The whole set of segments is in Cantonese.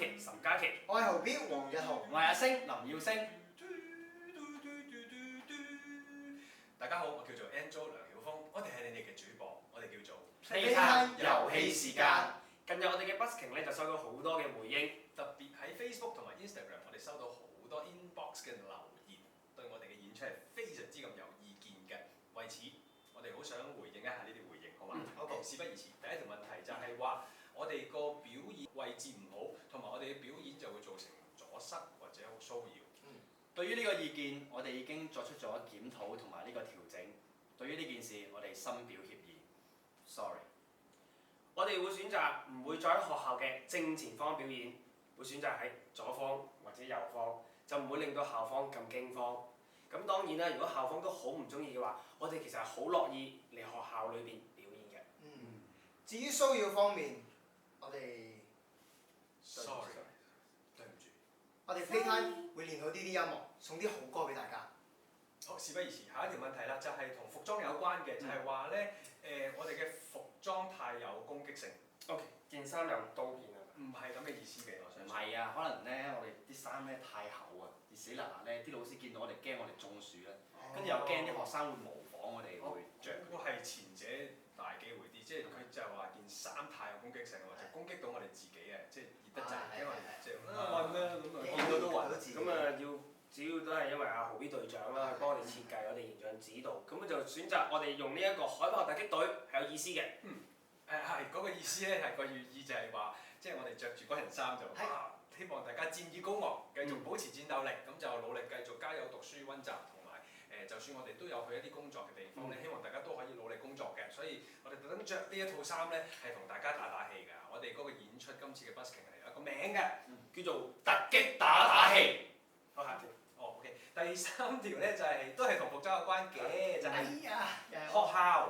琪岑嘉琪，我係豪 B 黃日豪，我係阿星林耀星。大家好，我叫做 Angel 梁曉峰，我哋係你哋嘅主播，我哋叫做 Playtime 遊戲時間。近日我哋嘅 busking 咧就收到好多嘅回應，特別喺 Facebook 同埋 Instagram，我哋收到好多 inbox 嘅留言，對我哋嘅演出係非常之咁有意見嘅。為此，我哋好想回應一下呢啲回應，好嘛？好，事不宜遲。第一條問題就係話，我哋個表演位置唔好，同埋我哋嘅表演就會造成阻塞或者好騷擾。對於呢個意見，我哋已經作出咗檢討同埋呢個調整。對於呢件事，我哋深表歉意。Sorry。我哋會選擇唔會再喺學校嘅正前方表演，會選擇喺左方或者右方，就唔會令到校方咁驚慌。咁當然啦，如果校方都好唔中意嘅話，我哋其實係好樂意嚟學校裏邊表演嘅。至於騷擾方面，我哋 Sorry， 對唔住。我哋 Playtime 會練好呢啲音樂，送啲好歌俾大家。好，事不宜遲，下一條問題啦，就係同服裝有關嘅，就係話咧，我哋嘅服裝太有攻擊性。OK， 件衫有刀片啊？唔係咁嘅意思嘅，我想唔係啊，可能咧我哋啲衫咧太厚啊，而死嗱嗱咧啲老師見到我哋驚我哋中暑啦，跟住又驚啲學生會模仿我哋會着。嗰個係前者大機會啲，即係佢就係話件衫太有攻擊性，或者攻擊到我哋自己嘅，即係熱得滯，因為即係暈啦咁啊，見到都暈。咁啊主要都係因為阿豪 B 隊長啦，幫我哋設計我哋形象指導，咁就選擇我哋用呢一個海豹突擊隊係有意思嘅。係嗰個意思咧，係個寓意就係話，即係我哋着住嗰件衫就希望大家戰意高昂，繼續保持戰鬥力，咁就努力繼續加油讀書温習，同埋就算我哋都有去一啲工作嘅地方咧，希望大家都可以努力工作嘅。所以我哋特登着呢一套衫咧，係同大家打打氣㗎。我哋嗰個演出今次嘅 busking 係有一個名嘅，叫做突擊打打氣。好，下條。OK。第三條咧就係都係同服裝有關嘅，就係學學校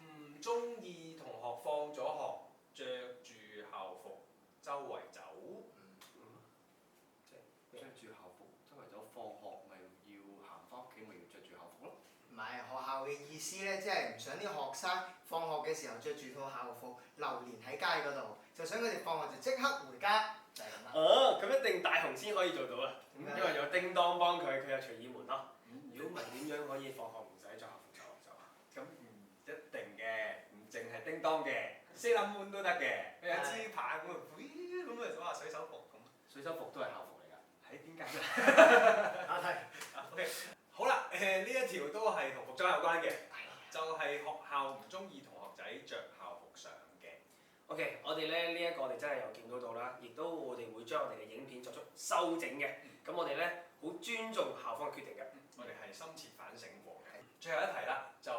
唔中意同學放咗學着住校服周圍走。着住校服周圍走，放學咪要行翻屋企，咪要着住校服咯。唔係學校嘅意思咧，即係唔想啲學生放學嘅時候着住套校服流連喺街嗰度，就想佢哋放學就即刻回家，就係咁啦。咁一定大雄先可以做到啊！因為有叮當幫佢，佢有隨意門咯。如果唔係點樣可以放學唔使着校服走學走啊？咁唔一定嘅，唔淨係叮當嘅，Sailor Moon都得嘅。佢有支棒咁啊，哇水手服咁。水手服都係校服嚟㗎。喺邊間？係。OK， 好啦，呢一條都係同服裝有關嘅，就係學校唔中意同學仔着校服上嘅。OK， 我哋咧呢一個我哋真係有見到啦，亦都我哋會將我哋嘅影片作出修整嘅。咁我哋咧好尊重校方嘅決定嘅。我哋係深切反省過嘅。最後一題啦，就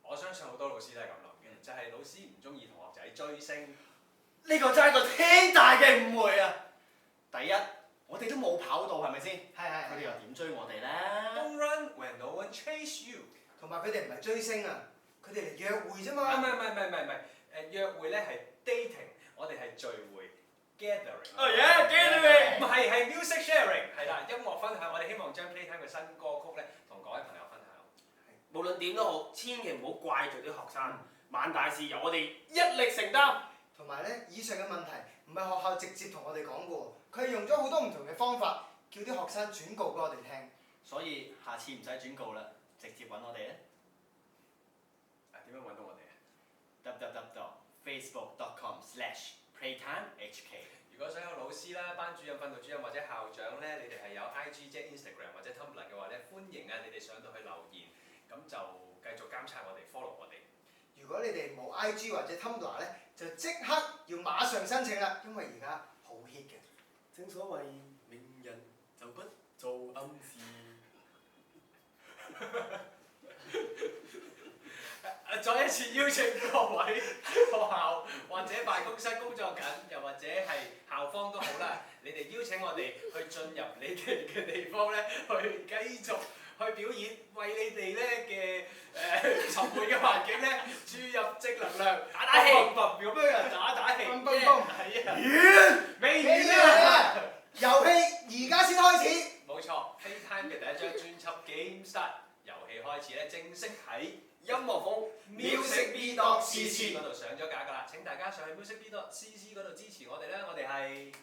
我相信好多老師都係咁諗嘅，就係老師唔中意同學仔追星。呢個真係一個天大嘅誤會啊！第一，我哋都冇跑到係咪先？佢哋又點追我哋咧 Don't run when no one chase you。同埋佢哋唔係追星啊，佢哋嚟約會啫唔嘛。係，約會咧係 dating， 我哋係聚會 gathering。gathering。唔係，係 music sharing， 係啦，音樂分享。我哋希望將 Playtime 嘅新歌曲咧，同各位朋友分享。無論點都好，千祈唔好怪罪啲學生，萬大事由我哋一力承擔。同埋咧，以上嘅問題唔係學校直接同我哋講過，佢係用咗好多唔同嘅方法，叫啲學生轉告俾我哋聽。所以下次唔使轉告啦，直接揾我哋咧。點樣揾到我哋啊？ www.facebook.com/playtimehk。如果想有老師啦、班主任、訓導主任或者校長咧，你哋係有 IG 即係 Instagram 或者 Tumblr 嘅話咧，歡迎啊！你哋上到去留言，咁就繼續監察我哋 follow 我哋。如果你哋冇 IG 或者 Tumblr 咧，就即刻要馬上申請啦，因為而家好 hit 嘅。正所謂明人就不做暗事。再一次邀請各位學校或者辦公室工作緊，又或者係校方都好啦，你哋邀請我哋去進入你哋嘅地方咧，去繼續去表演，為你哋咧嘅沉悶嘅環境咧注入正能量，打打氣，咁樣打打氣，嘣嘣嘣係啊，未完啊！遊戲而家先開始。冇錯 ，Playtime 嘅第一張專輯 Game Start 遊戲開始咧，正式喺音樂風 musicb.cc 嗰度上咗架㗎啦！請大家上去 musicb.cc 嗰度支持我哋啦，我哋係